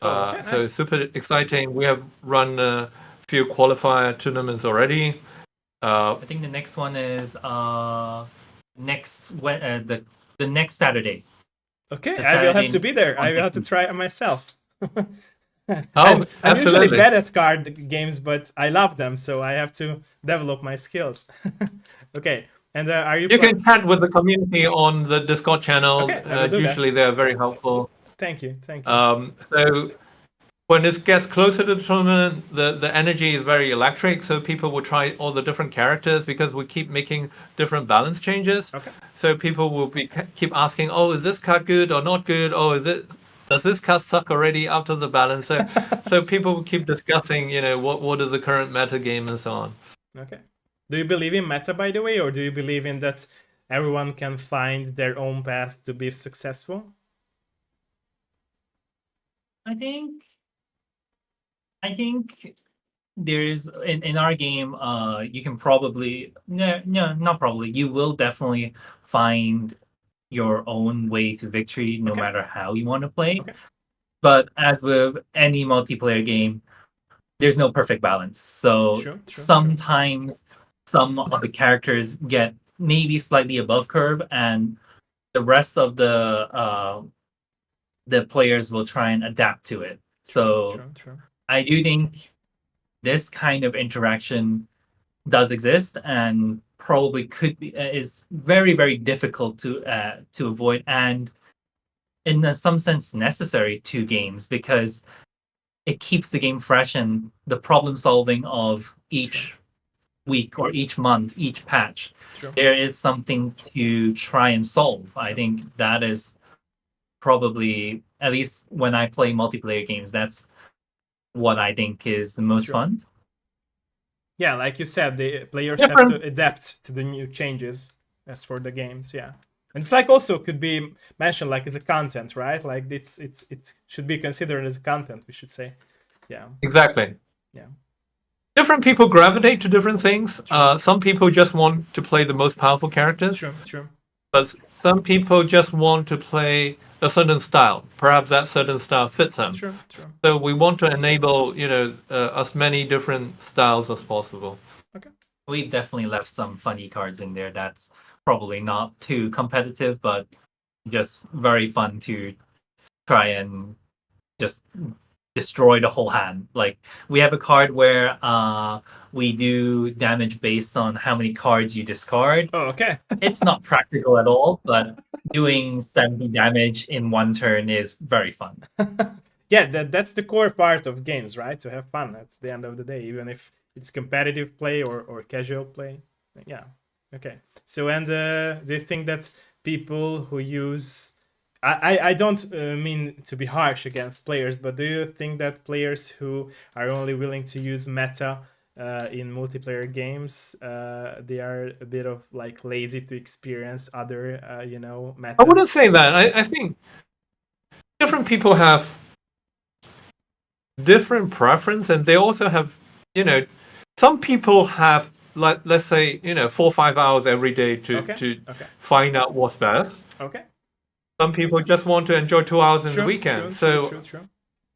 So nice. it's super exciting. We have run a few qualifier tournaments already. I think the next one is the next Saturday. Okay, I will have to be there. I will have to try it myself. I'm usually bad at card games, but I love them, so I have to develop my skills. Okay, and are you? You can chat with the community on the Discord channel. Okay, usually they're very helpful. Thank you. So when it gets closer to the tournament, the energy is very electric. So people will try all the different characters because we keep making different balance changes. Okay. So people will keep asking, "Oh, is this card good or not good? Oh, does this card suck already after the balance?" So people will keep discussing, what is the current meta game and so on. Okay. Do you believe in meta, by the way, or do you believe in that everyone can find their own path to be successful? I think there is in our game. You can probably not probably. You will definitely find your own way to victory, no matter how you want to play. Okay. But as with any multiplayer game, there's no perfect balance. So sometimes some of the characters get maybe slightly above curve, and the rest of the players will try and adapt to it. So I do think this kind of interaction does exist and probably could be is very, very difficult to avoid, and in some sense necessary to games because it keeps the game fresh and the problem solving of each week or each month, each patch. There is something to try and solve. I think that is probably, at least when I play multiplayer games, that's what I think is the most fun. Yeah, like you said, the players have to adapt to the new changes as for the games. Yeah, and it's like also could be mentioned like as a content, right? Like it should be considered as a content, we should say. Yeah. Exactly. Yeah. Different people gravitate to different things. Some people just want to play the most powerful characters. True. But some people just want to play a certain style. Perhaps that certain style fits them. True. So we want to enable, as many different styles as possible. Okay. We've definitely left some funny cards in there. That's probably not too competitive, but just very fun to try and just destroy the whole hand. Like we have a card where we do damage based on how many cards you discard. Oh, okay. It's not practical at all, but doing 70 damage in one turn is very fun. Yeah, that's the core part of games, right? To have fun. That's the end of the day, even if it's competitive play or casual play. Yeah. Okay. So, and do you think that people who use I don't mean to be harsh against players, but do you think that players who are only willing to use meta in multiplayer games, they are a bit of like lazy to experience other, methods? I wouldn't say that. I think different people have different preference, and they also have, some people have, like, let's say, 4 or 5 hours every day to find out what's best. Okay. Some people just want to enjoy 2 hours in the weekend. True.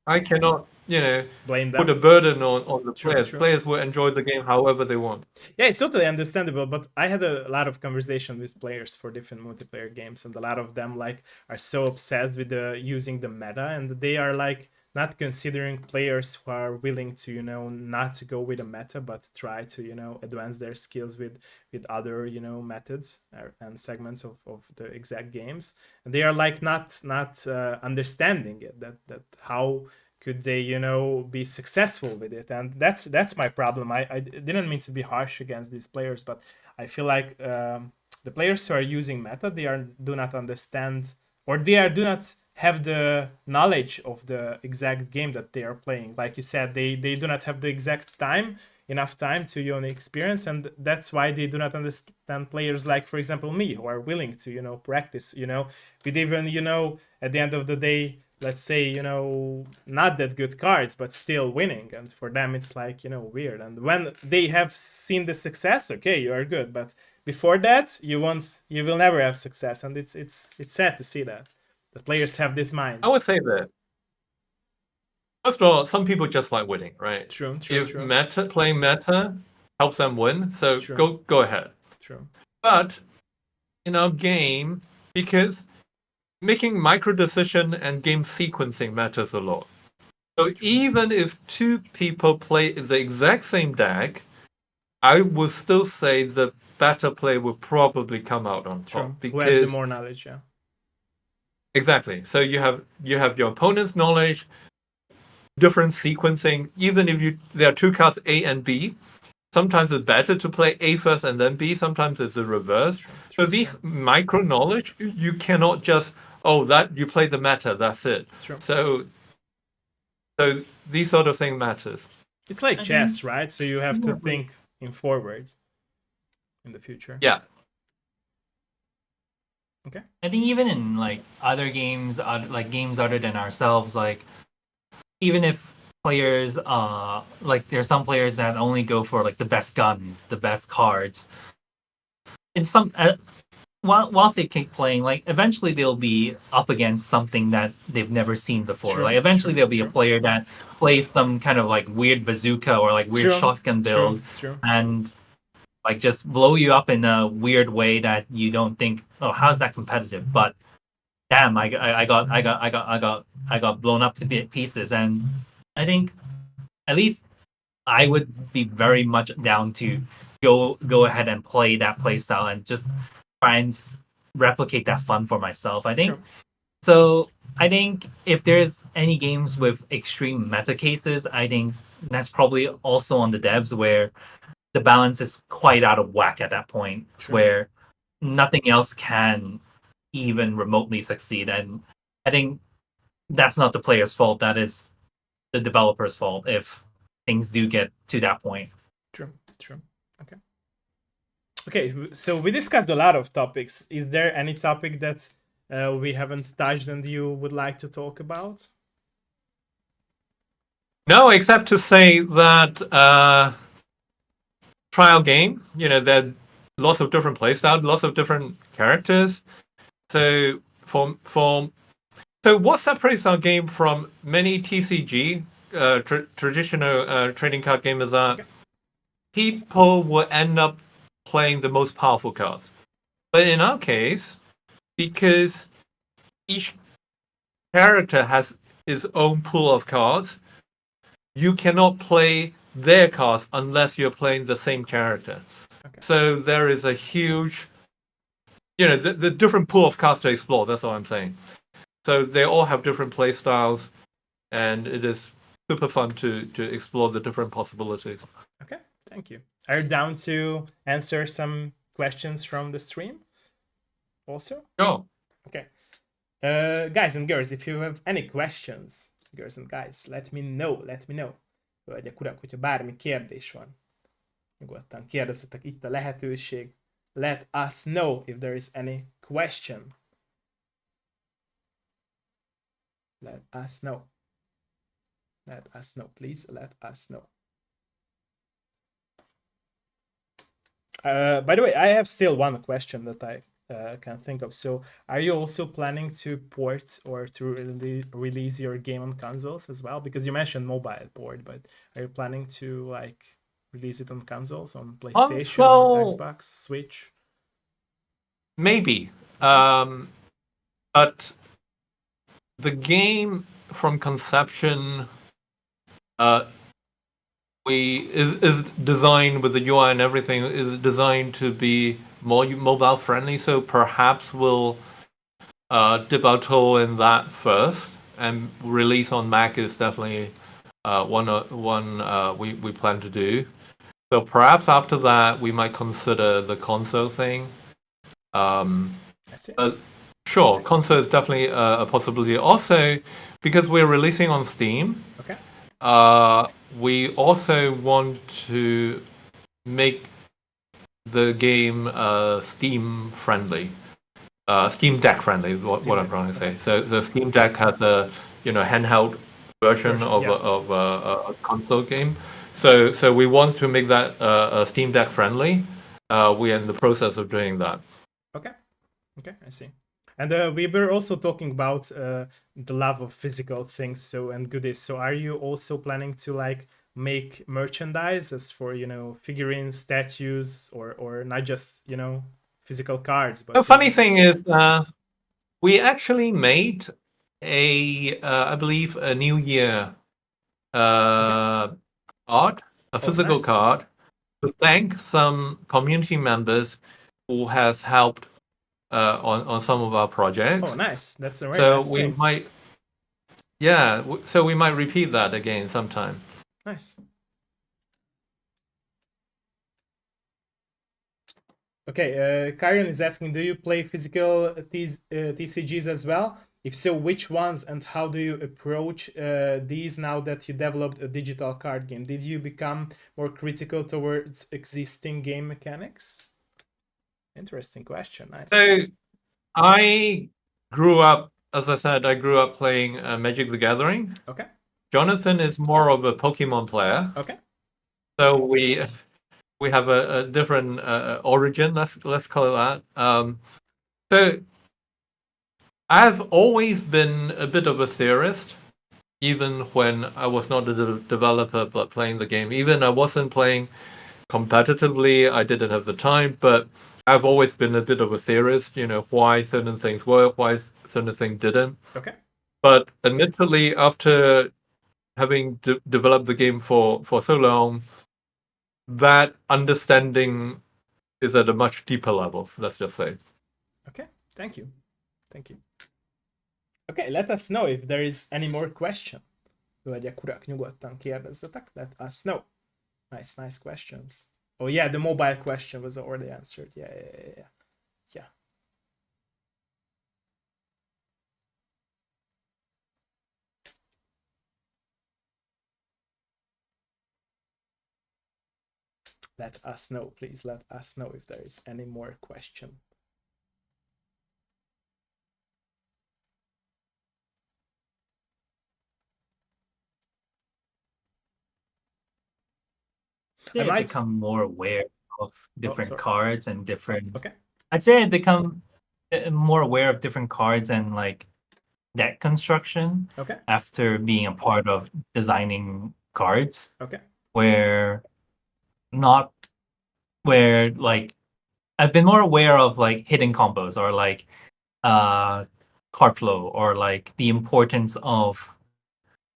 I cannot, blame them. put a burden on the players. Players will enjoy the game however they want. Yeah, it's totally understandable, but I had a lot of conversation with players for different multiplayer games, and a lot of them like are so obsessed with using the meta, and they are like not considering players who are willing to, you know, not to go with a meta, but try to, you know, advance their skills with other, you know, methods and segments of the exact games. And they are like not understanding it, that how could they, you know, be successful with it. And that's my problem. I didn't mean to be harsh against these players, but I feel like the players who are using meta, they do not understand, or do not have the knowledge of the exact game that they are playing. Like you said, they do not have the exact enough time to, you know, experience, and that's why they do not understand players like, for example, me, who are willing to, you know, practice, you know, with even, you know, at the end of the day, let's say, you know, not that good cards, but still winning. And for them, it's like, you know, weird. And when they have seen the success, okay, you are good. But before that, you will never have success. And it's sad to see that the players have this mind. I would say that, first of all, some people just like winning, right? True. If playing meta helps them win, so go ahead. True. But in our game, because making micro decision and game sequencing matters a lot. So even if two people play the exact same deck, I would still say the better player will probably come out on top. Because who has the more knowledge, yeah. Exactly. So you have your opponent's knowledge, different sequencing. Even if there are two cards A and B, sometimes it's better to play A first and then B. Sometimes it's the reverse. So these micro knowledge, you cannot just that you play the meta, that's it. So these sort of thing matters. It's like chess, right? So you have to think in forward in the future. Yeah. Okay. I think even in like other games, like games other than ourselves, like even if players, like there's some players that only go for like the best guns, the best cards. In some, whilst they keep playing, like eventually they'll be up against something that they've never seen before. Like eventually there'll be a player that plays some kind of like weird bazooka or like weird shotgun build, and like just blow you up in a weird way that you don't think, oh, how's that competitive? But damn, I got blown up to pieces. And I think at least I would be very much down to go ahead and play that play style and just try and replicate that fun for myself. I think so. I think if there's any games with extreme meta cases, I think that's probably also on the devs where the balance is quite out of whack at that point, where nothing else can even remotely succeed. And I think that's not the player's fault. That is the developer's fault if things do get to that point. True. Okay, so we discussed a lot of topics. Is there any topic that we haven't touched and you would like to talk about? No, except to say that trial game, you know, there are lots of different playstyles, lots of different characters. So so what separates our game from many TCG, traditional trading card games, is that people will end up playing the most powerful cards. But in our case, because each character has its own pool of cards, you cannot play their cards unless you're playing the same character. So there is a huge, you know, the different pool of cards to explore. That's all I'm saying. So they all have different play styles, and it is super fun to explore the different possibilities. Okay, thank you. Are you down to answer some questions from the stream also? Sure. Okay. Guys and girls, if you have any questions, girls and guys, let me know. Hölgyek, urak, hogyha bármi kérdés van, nyugodtan kérdezzetek, itt a lehetőség. Let us know if there is any question. Let us know. Please let us know. By the way, I have still one question that I can think of. So, are you also planning to port or to release your game on consoles as well? Because you mentioned mobile port, but are you planning to like release it on consoles, on PlayStation, Xbox, Switch? Maybe, but the game from conception, is designed with the UI and everything is designed to be more mobile friendly. So perhaps we'll dip our toe in that first, and release on Mac is definitely one we plan to do. So perhaps after that we might consider the console thing. I see. Sure, console is definitely a possibility. Also, because we're releasing on Steam, Okay. we also want to make the game Steam friendly, Steam Deck friendly. What I'm trying to say. So the Steam Deck has a handheld version of a console game. So we want to make that Steam Deck friendly. We're in the process of doing that. Okay, I see. And we were also talking about the love of physical things, and goodies. So are you also planning to like make merchandise as for figurines, statues, or not just physical cards? But the funny thing is, we actually made I believe a New Year card, a physical nice. card, to thank some community members who has helped on some of our projects. Oh, nice! That's a very nice we thing. might, so we might repeat that again sometime. Nice. Okay, Kyrian is asking, do you play physical TCGs as well? If so, which ones, and how do you approach these now that you developed a digital card game? Did you become more critical towards existing game mechanics? Interesting question. Nice. So I grew up, as I said, playing Magic the Gathering. Okay. Jonathan is more of a Pokemon player. Okay. So we have a different origin. Let's call it that. So I've always been a bit of a theorist, even when I was not a developer but playing the game. Even I wasn't playing competitively, I didn't have the time, but I've always been a bit of a theorist, why certain things work, why certain things didn't. Okay. But admittedly, after having developed the game for so long, that understanding is at a much deeper level, let's just say. Okay, thank you. Okay, let us know if there is any more question. Hölgyek, urak, nyugodtan kérdezzetek. Let us know. Nice questions. Oh yeah, the mobile question was already answered. Yeah. Let us know, please. Let us know if there is any more question. I might become more aware of different cards and different. Okay. I'd say I become more aware of different cards and like deck construction. Okay. After being a part of designing cards. Okay. Where like I've been more aware of like hidden combos or like card flow or like the importance of,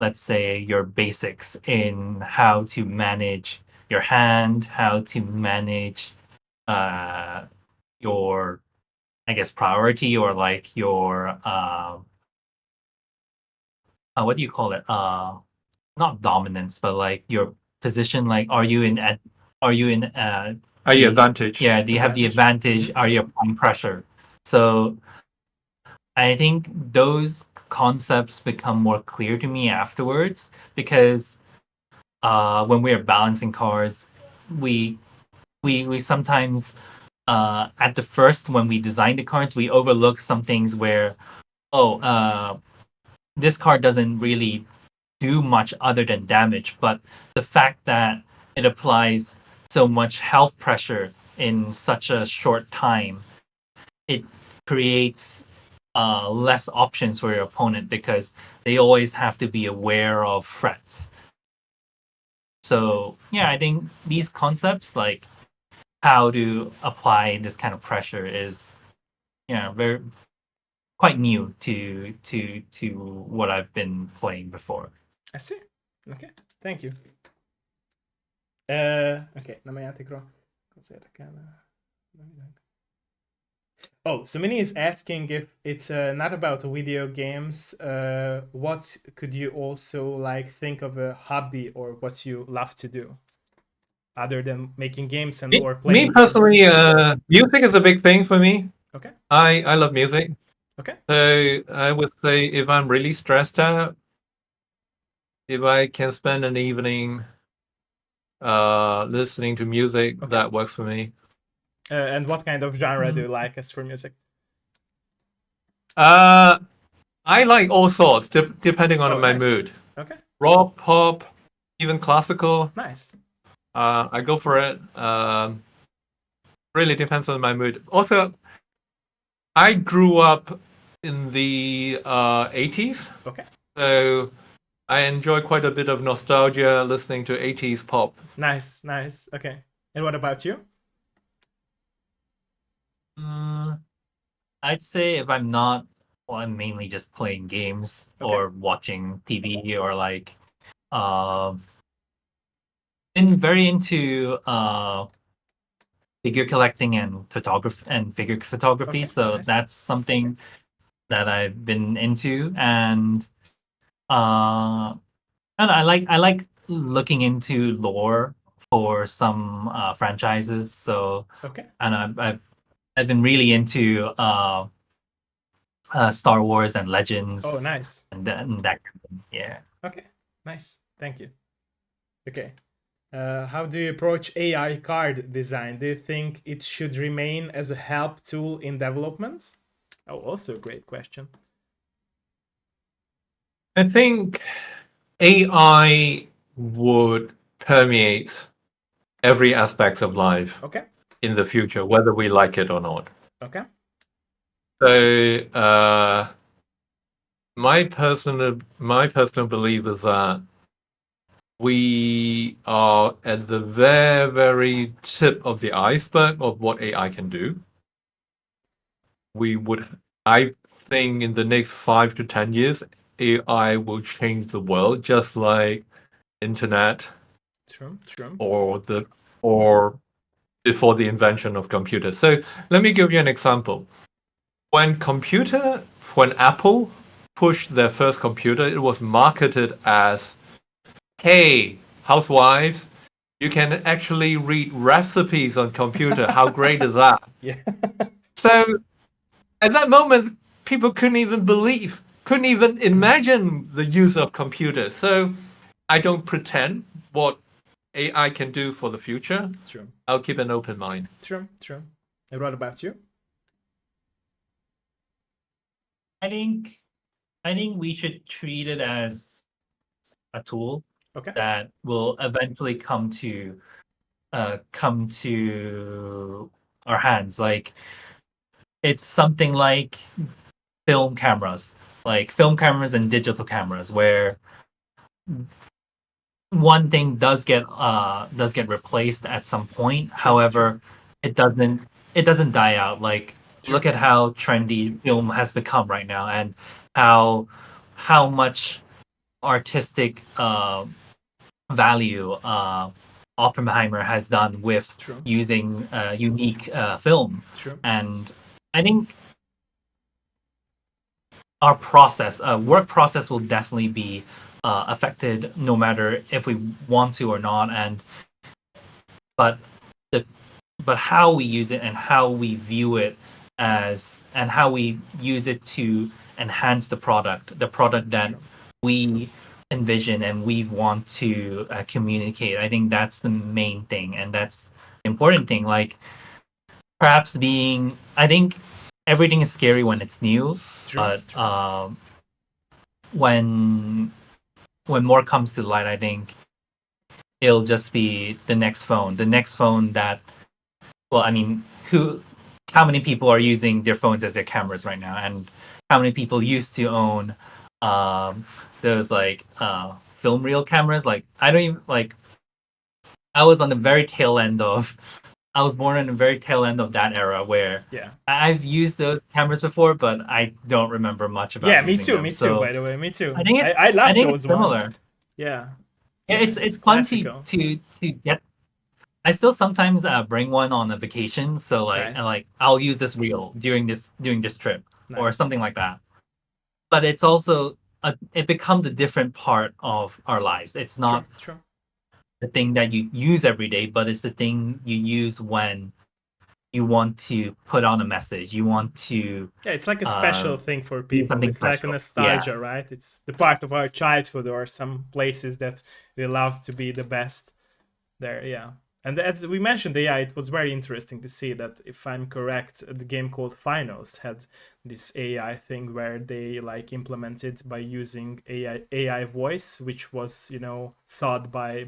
let's say, your basics in how to manage your hand, how to manage your, I guess, priority or like your what do you call it? Not dominance, but like your position. Like, are you in advantage? Yeah, do you have the advantage? Are you applying pressure? So I think those concepts become more clear to me afterwards because when we are balancing cards, we sometimes at the first when we design the cards, we overlook some things where this card doesn't really do much other than damage, but the fact that it applies so much health pressure in such a short time, it creates less options for your opponent because they always have to be aware of threats. So yeah, I think these concepts, like how to apply this kind of pressure, is very quite new to what I've been playing before. I see. Okay, thank you. Okay, nem a játékról. Az érdekelne. Oh, so Minnie is asking if it's not about video games. What could you also like think of a hobby or what you love to do, other than making games and or playing? Me personally, music is a big thing for me. Okay. I love music. Okay. So I would say if I'm really stressed out, if I can spend an evening listening to music, Okay. that works for me. And what kind of genre do you like as for music? I like all sorts, depending on my nice. mood. Okay. Rock, pop, even classical. Nice. I go for it. Really depends on my mood. Also, I grew up in the 80s. Okay. So I enjoy quite a bit of nostalgia listening to 80s pop. Nice, nice. Okay. And what about you? I'd say if I'm not, well, I'm mainly just playing games or watching TV or like been very into figure collecting and figure photography. So nice. that's something that I've been into, and I like looking into lore for some franchises. So and I've been really into Star Wars and Legends. Oh, nice. And that kind of thing. Yeah. Okay, nice. Thank you. Okay. How do you approach AI card design? Do you think it should remain as a help tool in development? Oh, also a great question. I think AI would permeate every aspect of life in the future, whether we like it or not. Okay. So my personal belief is that we are at the very, very tip of the iceberg of what AI can do. I think in the next 5 to 10 years, AI will change the world, just like internet. True. Or before the invention of computers. So let me give you an example. When Apple pushed their first computer, it was marketed as, hey, housewives, you can actually read recipes on computer. How great is that? Yeah. So at that moment, people couldn't even imagine the use of computers. So I don't pretend what AI can do for the future. True. I'll keep an open mind. True. And what about you? I think we should treat it as a tool that will eventually come to our hands. Like it's something like film cameras and digital cameras, where one thing does get replaced at some point. However, it doesn't die out. Like look at how trendy film has become right now, and how much artistic value Oppenheimer has done with using unique film. And I think our work process will definitely be affected, no matter if we want to or not. But how we use it and how we view it and how we use it to enhance the product that we envision and we want to communicate. I think that's the main thing, and that's the important thing. Like perhaps I think everything is scary when it's new, but when more comes to light, I think it'll just be the next phone that, well, I mean, how many people are using their phones as their cameras right now, and how many people used to own those like film reel cameras? Like I don't even like, I was on the very tail end of I was born in the very tail end of that era where Yeah. I've used those cameras before, but I don't remember much about. Yeah, me using too. them. Me so too. By the way, me too. I think I love think those it's similar. ones. Yeah. Yeah, it's fun to get. I still sometimes bring one on a vacation, so like Nice. I'll use this reel during this trip or Nice. something like that. But it's also it becomes a different part of our lives. It's not True. the thing that you use every day, but it's the thing you use when you want to put on a message. You want to It's like a special thing for do people. something It's like a special. nostalgia, Yeah. right? It's the part of our childhood or some places that we love to be the best there. Yeah. And as we mentioned, yeah, it was very interesting to see that, if I'm correct, the game called Finals had this AI thing where they like implemented by using AI voice, which was, you know, thought by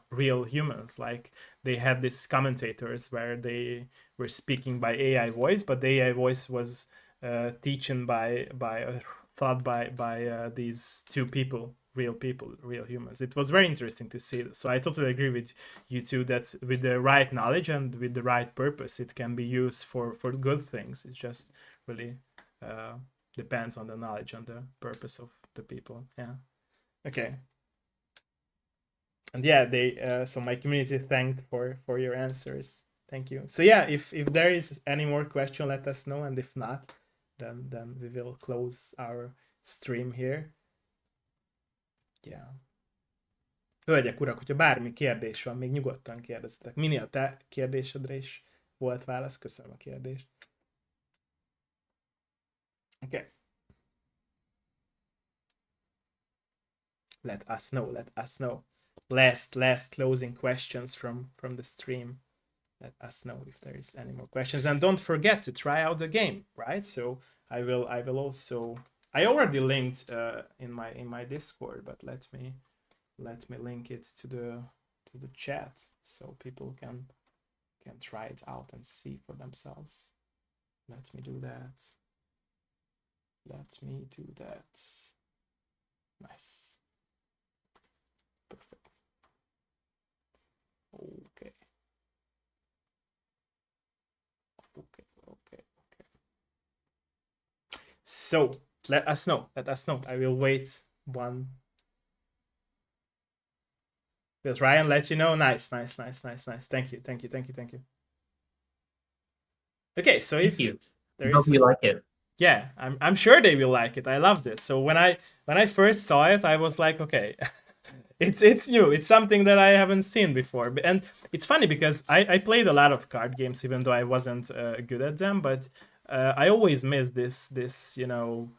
real humans. Like they had these commentators where they were speaking by AI voice, but the AI voice was teaching by thought by these two people, real humans. It was very interesting to see. So I totally agree with you too that with the right knowledge and with the right purpose, it can be used for good things. It just really depends on the knowledge and the purpose of the people. Yeah. Okay. And yeah, they so my community thanked for your answers. Thank you. So yeah, if there is any more question, let us know, and if not, then we will close our stream here. Yeah. Hölgyek, urak, hogyha bármi kérdés van, még nyugodtan kérdezzetek. Mini, a te kérdésedre is volt válasz. Köszönöm a kérdést. Okay. Let us know. Last closing questions from the stream. Let us know if there is any more questions, and don't forget to try out the game, right? So I will also, I already linked in my Discord, but let me link it to the chat so people can try it out and see for themselves. Let me do that. Nice. Perfect. Okay. So let us know. I will wait one. Will Ryan let you know? Nice. Thank you. Okay, so Thank you. there Hope you like it. Yeah, I'm sure they will like it. I loved it. So when I first saw it, I was like, okay, it's new. It's something that I haven't seen before. And it's funny because I played a lot of card games, even though I wasn't good at them. But I always miss this, you know,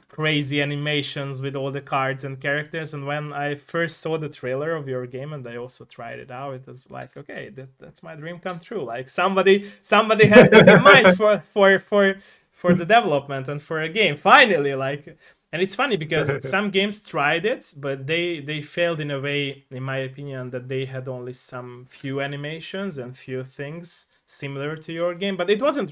crazy animations with all the cards and characters. And when I first saw the trailer of your game and I also tried it out, it was like, okay, that's my dream come true. Like somebody had that in mind for the development and for a game. Finally, like. And it's funny because some games tried it, but they failed in a way, in my opinion, that they had only some few animations and few things similar to your game. But it wasn't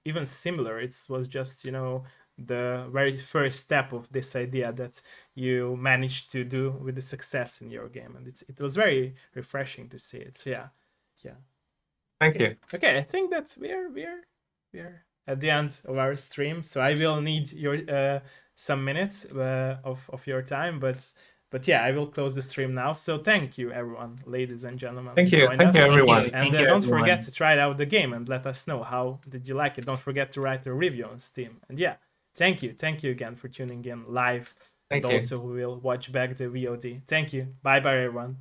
even similar. It was just, you know, the very first step of this idea that you managed to do with the success in your game. And it was very refreshing to see it. So yeah. Thank you. Okay, I think that we're at the end of our stream. So I will need your some minutes of your time, but yeah, I will close the stream now. So thank you, everyone, ladies and gentlemen. Thank you, everyone. And don't forget to try out the game and let us know how did you like it. Don't forget to write a review on Steam. And yeah, thank you again for tuning in live. Thank you. Also, who will watch back the VOD. Thank you. Bye, everyone.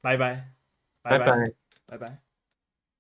Bye. Bye. Bye.